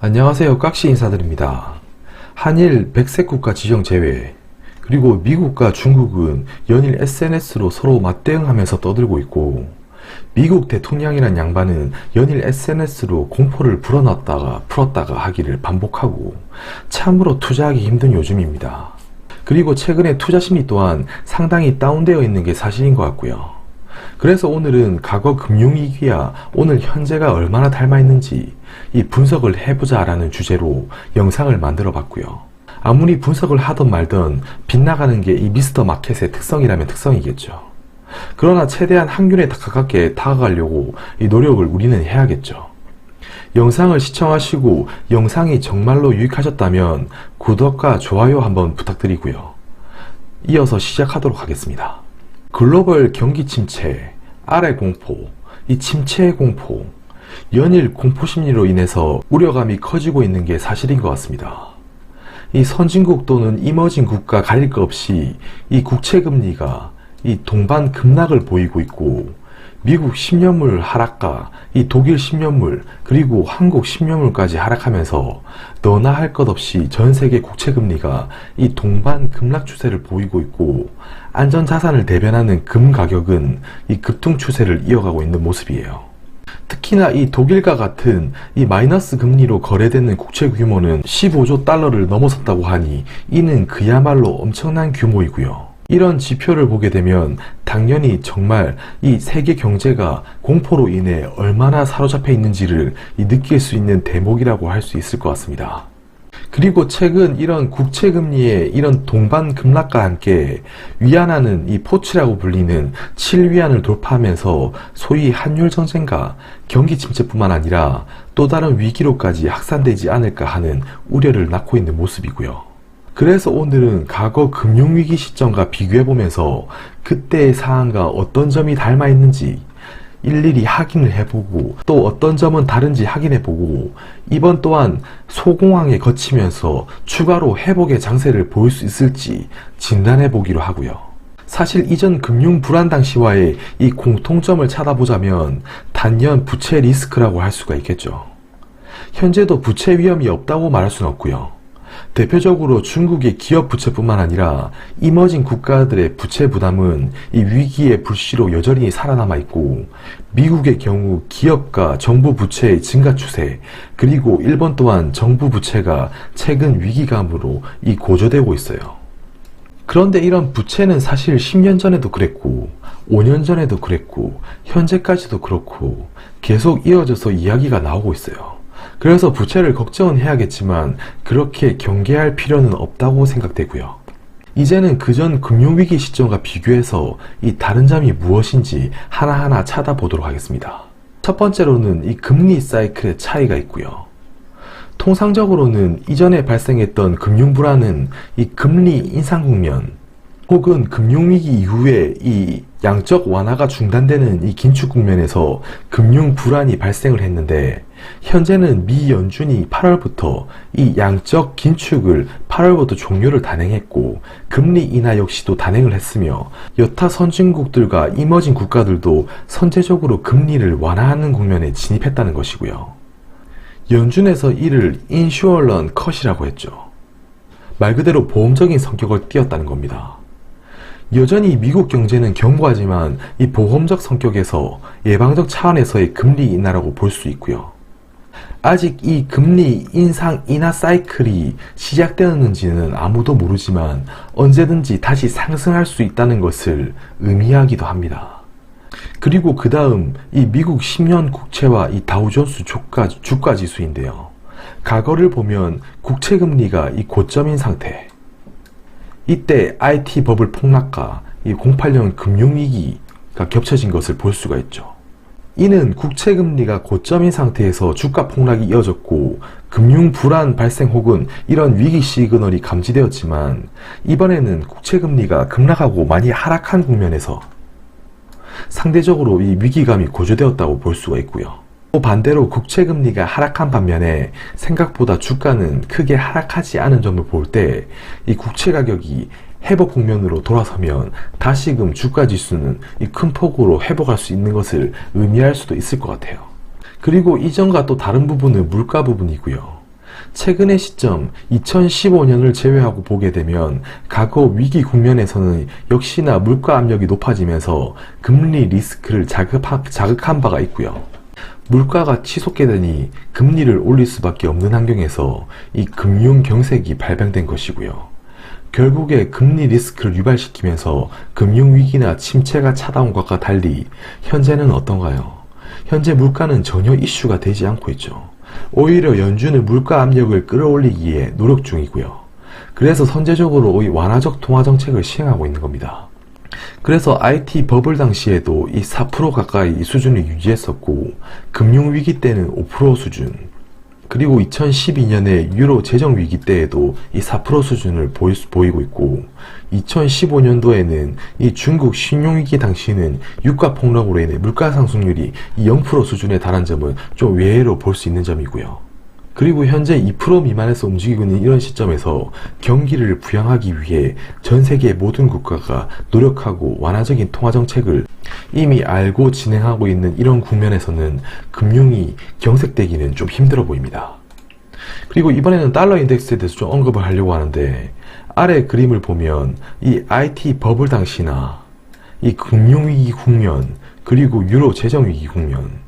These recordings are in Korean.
안녕하세요. 깍시 인사드립니다. 한일 백색 국가 지정 제외, 그리고 미국과 중국은 연일 SNS로 서로 맞대응하면서 떠들고 있고, 미국 대통령이란 양반은 연일 SNS로 공포를 불어넣었다가 풀었다가 하기를 반복하고 참으로 투자하기 힘든 요즘입니다. 그리고 최근에 투자 심리 또한 상당히 다운되어 있는 게 사실인 것 같고요. 그래서 오늘은 과거 금융위기와 오늘 현재가 얼마나 닮아 있는지 이 분석을 해보자 라는 주제로 영상을 만들어 봤고요. 아무리 분석을 하던 말던 빗나가는 게 이 미스터 마켓의 특성이라면 특성이겠죠. 그러나 최대한 확률에 가깝게 다가가려고 이 노력을 우리는 해야겠죠. 영상을 시청하시고 영상이 정말로 유익하셨다면 구독과 좋아요 한번 부탁드리고요. 이어서 시작하도록 하겠습니다. 글로벌 경기 침체, 아래 공포, 이 침체의 공포, 연일 공포심리로 인해서 우려감이 커지고 있는 게 사실인 것 같습니다. 이 선진국 또는 이머징 국가 가릴 것 없이 이 국채금리가 이 동반 급락을 보이고 있고, 미국 10년물 하락과 이 독일 10년물 그리고 한국 10년물까지 하락하면서 너나 할 것 없이 전 세계 국채금리가 이 동반 급락 추세를 보이고 있고, 안전자산을 대변하는 금 가격은 이 급등 추세를 이어가고 있는 모습이에요. 특히나 이 독일과 같은 이 마이너스 금리로 거래되는 국채 규모는 15조 달러를 넘어섰다고 하니 이는 그야말로 엄청난 규모이고요. 이런 지표를 보게 되면 당연히 정말 이 세계 경제가 공포로 인해 얼마나 사로잡혀 있는지를 느낄 수 있는 대목이라고 할 수 있을 것 같습니다. 그리고 최근 이런 국채금리의 이런 동반 급락과 함께 위안화는 이 포츠라고 불리는 7위안을 돌파하면서 소위 한율 정쟁과 경기 침체뿐만 아니라 또 다른 위기로까지 확산되지 않을까 하는 우려를 낳고 있는 모습이고요. 그래서 오늘은 과거 금융위기 시점과 비교해보면서 그때의 상황과 어떤 점이 닮아 있는지 일일이 확인을 해보고, 또 어떤 점은 다른지 확인해보고, 이번 또한 소공황에 거치면서 추가로 회복의 장세를 보일 수 있을지 진단해보기로 하고요. 사실 이전 금융 불안 당시와의 이 공통점을 찾아보자면 단연 부채 리스크라고 할 수가 있겠죠. 현재도 부채 위험이 없다고 말할 수는 없고요. 대표적으로 중국의 기업 부채뿐만 아니라 이머징 국가들의 부채 부담은 이 위기의 불씨로 여전히 살아남아 있고, 미국의 경우 기업과 정부 부채의 증가 추세, 그리고 일본 또한 정부 부채가 최근 위기감으로 고조되고 있어요. 그런데 이런 부채는 사실 10년 전에도 그랬고 5년 전에도 그랬고 현재까지도 그렇고 계속 이어져서 이야기가 나오고 있어요. 그래서 부채를 걱정은 해야겠지만 그렇게 경계할 필요는 없다고 생각되고요. 이제는 그전 금융위기 시점과 비교해서 이 다른 점이 무엇인지 하나하나 찾아보도록 하겠습니다. 첫 번째로는 이 금리 사이클의 차이가 있고요. 통상적으로는 이전에 발생했던 금융불안은 이 금리 인상 국면 혹은 금융위기 이후에 이 양적 완화가 중단되는 이 긴축 국면에서 금융불안이 발생을 했는데, 현재는 미 연준이 8월부터 이 양적 긴축을 8월부터 종료를 단행했고, 금리 인하 역시도 단행을 했으며, 여타 선진국들과 이머징 국가들도 선제적으로 금리를 완화하는 국면에 진입했다는 것이고요. 연준에서 이를 인슈얼런 컷이라고 했죠. 말 그대로 보험적인 성격을 띄었다는 겁니다. 여전히 미국 경제는 견고하지만 이 보험적 성격에서 예방적 차원에서의 금리 인하라고 볼 수 있고요. 아직 이 금리 인상 인하 사이클이 시작되었는지는 아무도 모르지만 언제든지 다시 상승할 수 있다는 것을 의미하기도 합니다. 그리고 그 다음 이 미국 10년 국채와 이 다우존스 주가 지수인데요. 과거를 보면 국채금리가 이 고점인 상태, 이때 IT 버블 폭락과 이 08년 금융위기가 겹쳐진 것을 볼 수가 있죠. 이는 국채금리가 고점인 상태에서 주가 폭락이 이어졌고 금융 불안 발생 혹은 이런 위기 시그널이 감지되었지만, 이번에는 국채금리가 급락하고 많이 하락한 국면에서 상대적으로 이 위기감이 고조되었다고 볼 수가 있고요. 또 반대로 국채금리가 하락한 반면에 생각보다 주가는 크게 하락하지 않은 점을 볼 때 이 국채 가격이 회복 국면으로 돌아서면 다시금 주가 지수는 이 큰 폭으로 회복할 수 있는 것을 의미할 수도 있을 것 같아요. 그리고 이전과 또 다른 부분은 물가 부분이고요. 최근의 시점 2015년을 제외하고 보게 되면 과거 위기 국면에서는 역시나 물가 압력이 높아지면서 금리 리스크를 자극한 바가 있고요. 물가가 치솟게 되니 금리를 올릴 수밖에 없는 환경에서 이 금융 경색이 발병된 것이고요. 결국에 금리 리스크를 유발시키면서 금융위기나 침체가 찾아온 것과 달리 현재는 어떤가요? 현재 물가는 전혀 이슈가 되지 않고 있죠. 오히려 연준은 물가 압력을 끌어올리기에 노력 중이고요. 그래서 선제적으로 완화적 통화 정책을 시행하고 있는 겁니다. 그래서 IT 버블 당시에도 이 4% 가까이 이 수준을 유지했었고, 금융위기 때는 5% 수준, 그리고 2012년에 유로 재정위기 때에도 이 4% 수준을 보이고 있고, 2015년도에는 이 중국 신용위기 당시에는 유가 폭락으로 인해 물가 상승률이 이 0% 수준에 달한 점은 좀 외회로 볼 수 있는 점이고요. 그리고 현재 2% 미만에서 움직이고 있는 이런 시점에서 경기를 부양하기 위해 전 세계 모든 국가가 노력하고 완화적인 통화정책을 이미 알고 진행하고 있는 이런 국면에서는 금융이 경색되기는 좀 힘들어 보입니다. 그리고 이번에는 달러 인덱스에 대해서 좀 언급을 하려고 하는데, 아래 그림을 보면 이 IT 버블 당시나 이 금융위기 국면, 그리고 유로 재정위기 국면,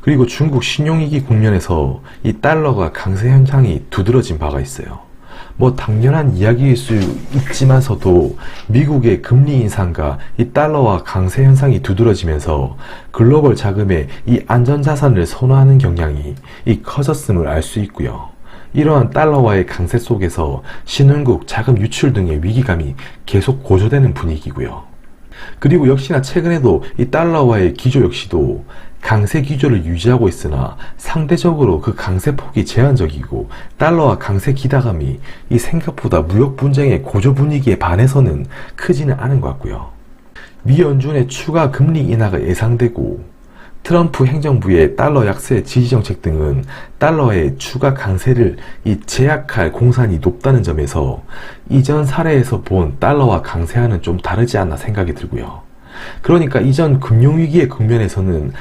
그리고 중국 신용위기 국면에서 이 달러가 강세 현상이 두드러진 바가 있어요. 뭐 당연한 이야기일 수 있지만서도 미국의 금리 인상과 이 달러와 강세 현상이 두드러지면서 글로벌 자금의 이 안전자산을 선호하는 경향이 커졌음을 알 수 있고요. 이러한 달러와의 강세 속에서 신흥국 자금 유출 등의 위기감이 계속 고조되는 분위기고요. 그리고 역시나 최근에도 이 달러와의 기조 역시도 강세 기조를 유지하고 있으나 상대적으로 그 강세 폭이 제한적이고, 달러와 강세 기대감이 이 생각보다 무역 분쟁의 고조 분위기에 반해서는 크지는 않은 것 같고요. 미 연준의 추가 금리 인하가 예상되고, 트럼프 행정부의 달러 약세 지지 정책 등은 달러의 추가 강세를 제약할 공산이 높다는 점에서 이전 사례에서 본 달러와 강세와는 좀 다르지 않나 생각이 들고요. 그러니까 이전 금융위기의 국면에서는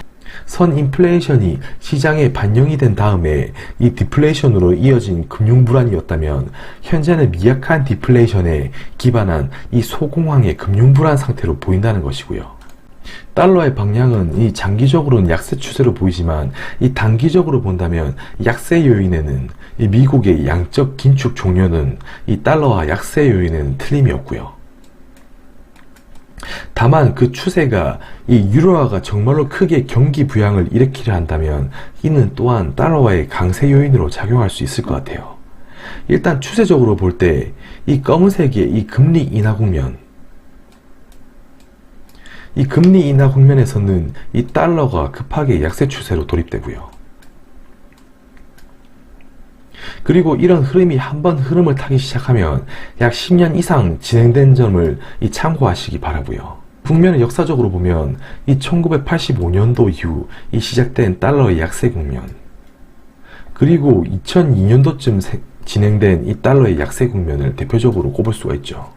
선 인플레이션이 시장에 반영이 된 다음에 이 디플레이션으로 이어진 금융 불안이었다면, 현재는 미약한 디플레이션에 기반한 이 소공황의 금융 불안 상태로 보인다는 것이고요. 달러의 방향은 이 장기적으로는 약세 추세로 보이지만, 이 단기적으로 본다면 약세 요인에는 이 미국의 양적 긴축 종료는 이 달러와 약세 요인에는 틀림이 없고요. 다만 그 추세가 이 유로화가 정말로 크게 경기 부양을 일으키려 한다면 이는 또한 달러와의 강세 요인으로 작용할 수 있을 것 같아요. 일단 추세적으로 볼 때 이 검은색의 이 금리 인하 국면, 이 금리 인하 국면에서는 이 달러가 급하게 약세 추세로 돌입되고요. 그리고 이런 흐름이 한번 흐름을 타기 시작하면 약 10년 이상 진행된 점을 참고하시기 바라고요. 국면을 역사적으로 보면 이 1985년도 이후 시작된 달러의 약세 국면, 그리고 2002년도쯤 진행된 이 달러의 약세 국면을 대표적으로 꼽을 수가 있죠.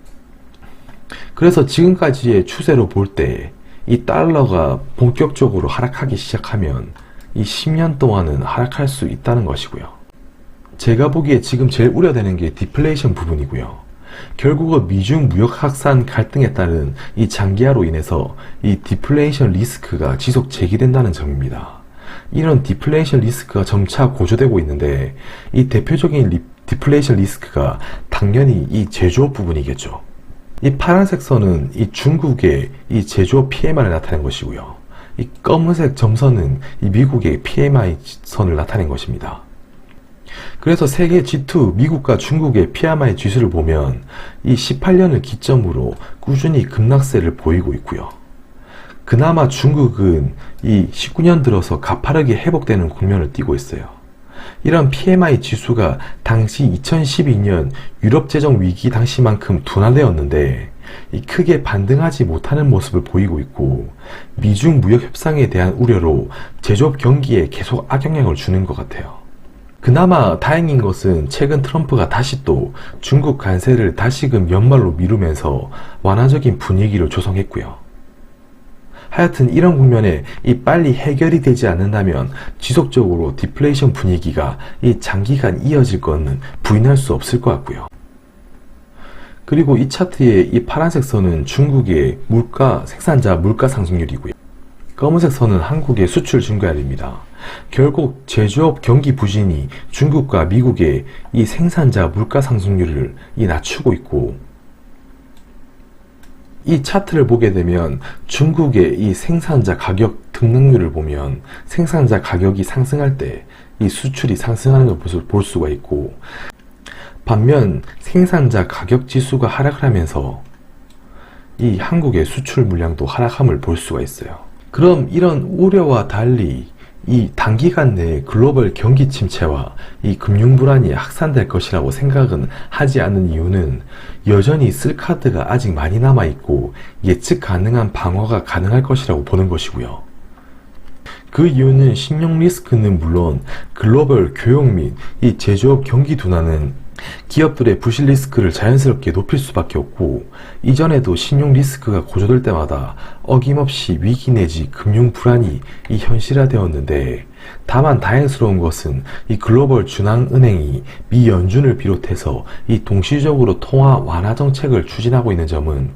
그래서 지금까지의 추세로 볼 때 이 달러가 본격적으로 하락하기 시작하면 이 10년 동안은 하락할 수 있다는 것이고요. 제가 보기에 지금 제일 우려되는 게 디플레이션 부분이고요. 결국은 미중 무역 확산 갈등에 따른 이 장기화로 인해서 이 디플레이션 리스크가 지속 제기된다는 점입니다. 이런 디플레이션 리스크가 점차 고조되고 있는데, 이 대표적인 디플레이션 리스크가 당연히 이 제조업 부분이겠죠. 이 파란색 선은 이 중국의 이 제조업 PMI를 나타낸 것이고요. 이 검은색 점선은 이 미국의 PMI 선을 나타낸 것입니다. 그래서 세계 G2 미국과 중국의 PMI 지수를 보면 이 18년을 기점으로 꾸준히 급락세를 보이고 있고요. 그나마 중국은 이 19년 들어서 가파르게 회복되는 국면을 띠고 있어요. 이런 PMI 지수가 당시 2012년 유럽 재정 위기 당시만큼 둔화되었는데 크게 반등하지 못하는 모습을 보이고 있고, 미중 무역 협상에 대한 우려로 제조업 경기에 계속 악영향을 주는 것 같아요. 그나마 다행인 것은 최근 트럼프가 다시 또 중국 관세를 다시금 연말로 미루면서 완화적인 분위기를 조성했고요. 하여튼 이런 국면에 빨리 해결이 되지 않는다면 지속적으로 디플레이션 분위기가 장기간 이어질 거는 부인할 수 없을 것 같고요. 그리고 이 차트의 이 파란색 선은 중국의 생산자 물가 상승률이고요. 검은색 선은 한국의 수출 증가율입니다. 결국 제조업 경기 부진이 중국과 미국의 이 생산자 물가 상승률을 낮추고 있고, 이 차트를 보게 되면 중국의 이 생산자 가격 등락률을 보면 생산자 가격이 상승할 때 이 수출이 상승하는 것을 볼 수가 있고, 반면 생산자 가격 지수가 하락을 하면서 이 한국의 수출 물량도 하락함을 볼 수가 있어요. 그럼 이런 우려와 달리 이 단기간 내에 글로벌 경기 침체와 이 금융 불안이 확산될 것이라고 생각은 하지 않는 이유는 여전히 쓸 카드가 아직 많이 남아있고 예측 가능한 방어가 가능할 것이라고 보는 것이고요. 그 이유는 신용 리스크는 물론 글로벌 교역 및 이 제조업 경기 둔화는 기업들의 부실 리스크를 자연스럽게 높일 수밖에 없고, 이전에도 신용 리스크가 고조될 때마다 어김없이 위기 내지 금융 불안이 현실화되었는데, 다만 다행스러운 것은 이 글로벌 중앙은행이 미 연준을 비롯해서 동시적으로 통화 완화 정책을 추진하고 있는 점은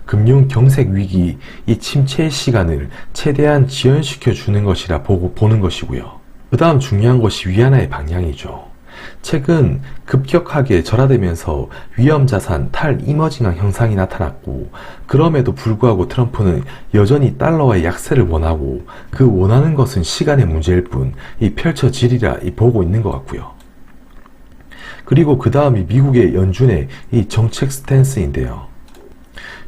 금융 경색 위기 침체의 시간을 최대한 지연시켜 주는 것이라 보는 것이고요. 그 다음 중요한 것이 위안화의 방향이죠. 최근 급격하게 절하되면서 위험자산 탈이머징한 현상이 나타났고, 그럼에도 불구하고 트럼프는 여전히 달러와의 약세를 원하고, 그 원하는 것은 시간의 문제일 뿐 펼쳐지리라 보고 있는 것 같고요. 그리고 그 다음이 미국의 연준의 정책 스탠스인데요.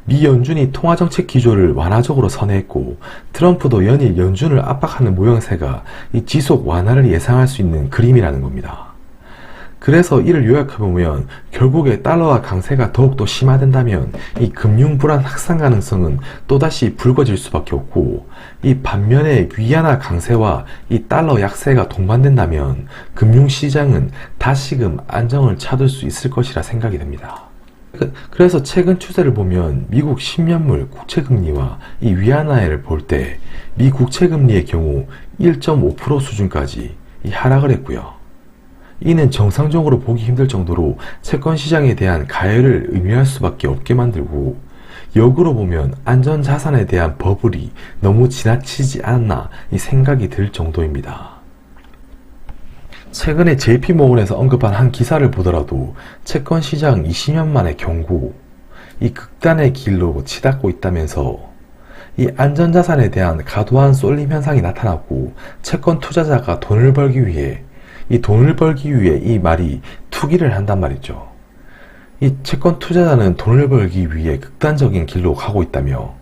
미 연준이 통화정책 기조를 완화적으로 선회했고, 트럼프도 연일 연준을 압박하는 모양새가 지속 완화를 예상할 수 있는 그림이라는 겁니다. 그래서 이를 요약해보면 결국에 달러와 강세가 더욱더 심화된다면 이 금융 불안 확산 가능성은 또다시 불거질 수밖에 없고, 이 반면에 위안화 강세와 이 달러 약세가 동반된다면 금융시장은 다시금 안정을 찾을 수 있을 것이라 생각이 됩니다. 그래서 최근 추세를 보면 미국 10년물 국채금리와 이 위안화를 볼 때 미 국채금리의 경우 1.5% 수준까지 하락을 했고요. 이는 정상적으로 보기 힘들 정도로 채권시장에 대한 가열을 의미할 수밖에 없게 만들고, 역으로 보면 안전자산에 대한 버블이 너무 지나치지 않았나 생각이 들 정도입니다. 최근에 JP모건에서 언급한 한 기사를 보더라도 채권시장 20년 만에 경고, 극단의 길로 치닫고 있다면서 안전자산에 대한 과도한 쏠림 현상이 나타났고, 채권 투자자가 돈을 벌기 위해 이 말이 투기를 한단 말이죠. 채권 투자자는 돈을 벌기 위해 극단적인 길로 가고 있다며,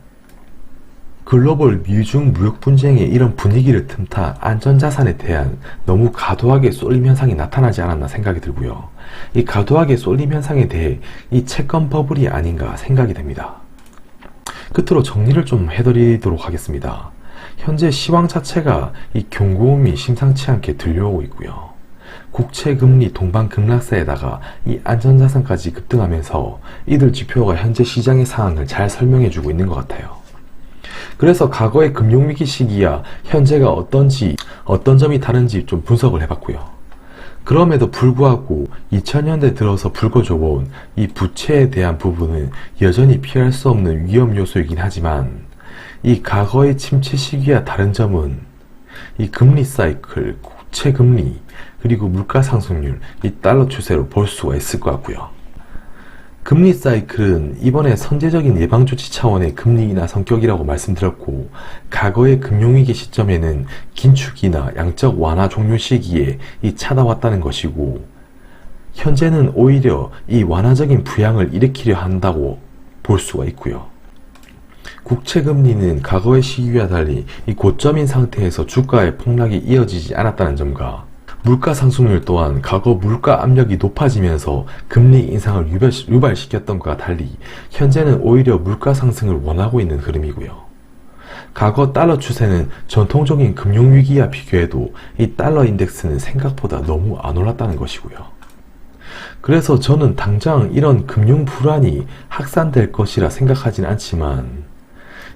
글로벌 미중 무역 분쟁의 이런 분위기를 틈타 안전자산에 대한 너무 과도하게 쏠림 현상이 나타나지 않았나 생각이 들고요. 이 과도하게 쏠림 현상에 대해 채권 버블이 아닌가 생각이 됩니다. 끝으로 정리를 좀 해드리도록 하겠습니다. 현재 시황 자체가 경고음이 심상치 않게 들려오고 있고요. 국채금리 동반 급락세에다가 안전자산까지 급등하면서 이들 지표가 현재 시장의 상황을 잘 설명해주고 있는 것 같아요. 그래서 과거의 금융위기 시기와 현재가 어떤 점이 다른지 좀 분석을 해봤고요. 그럼에도 불구하고 2000년대 들어서 불거져 온 부채에 대한 부분은 여전히 피할 수 없는 위험 요소이긴 하지만, 과거의 침체 시기와 다른 점은 금리 사이클, 국채금리, 그리고 물가 상승률, 달러 추세로 볼 수가 있을 것 같고요. 금리 사이클은 이번에 선제적인 예방조치 차원의 금리 인하 성격이라고 말씀드렸고, 과거의 금융위기 시점에는 긴축이나 양적 완화 종료 시기에 찾아왔다는 것이고, 현재는 오히려 완화적인 부양을 일으키려 한다고 볼 수가 있고요. 국채금리는 과거의 시기와 달리 고점인 상태에서 주가의 폭락이 이어지지 않았다는 점과, 물가 상승률 또한 과거 물가 압력이 높아지면서 금리 인상을 유발시켰던 것과 달리 현재는 오히려 물가 상승을 원하고 있는 흐름이고요. 과거 달러 추세는 전통적인 금융위기와 비교해도 달러 인덱스는 생각보다 너무 안 올랐다는 것이고요. 그래서 저는 당장 이런 금융 불안이 확산될 것이라 생각하지는 않지만,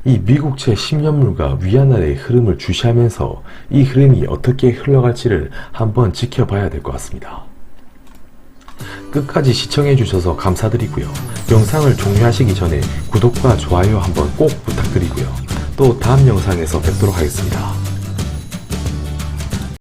이 미국채 10년물과 위안화의 흐름을 주시하면서 이 흐름이 어떻게 흘러갈지를 한번 지켜봐야 될 것 같습니다. 끝까지 시청해주셔서 감사드리고요. 영상을 종료하시기 전에 구독과 좋아요 한번 꼭 부탁드리고요. 또 다음 영상에서 뵙도록 하겠습니다.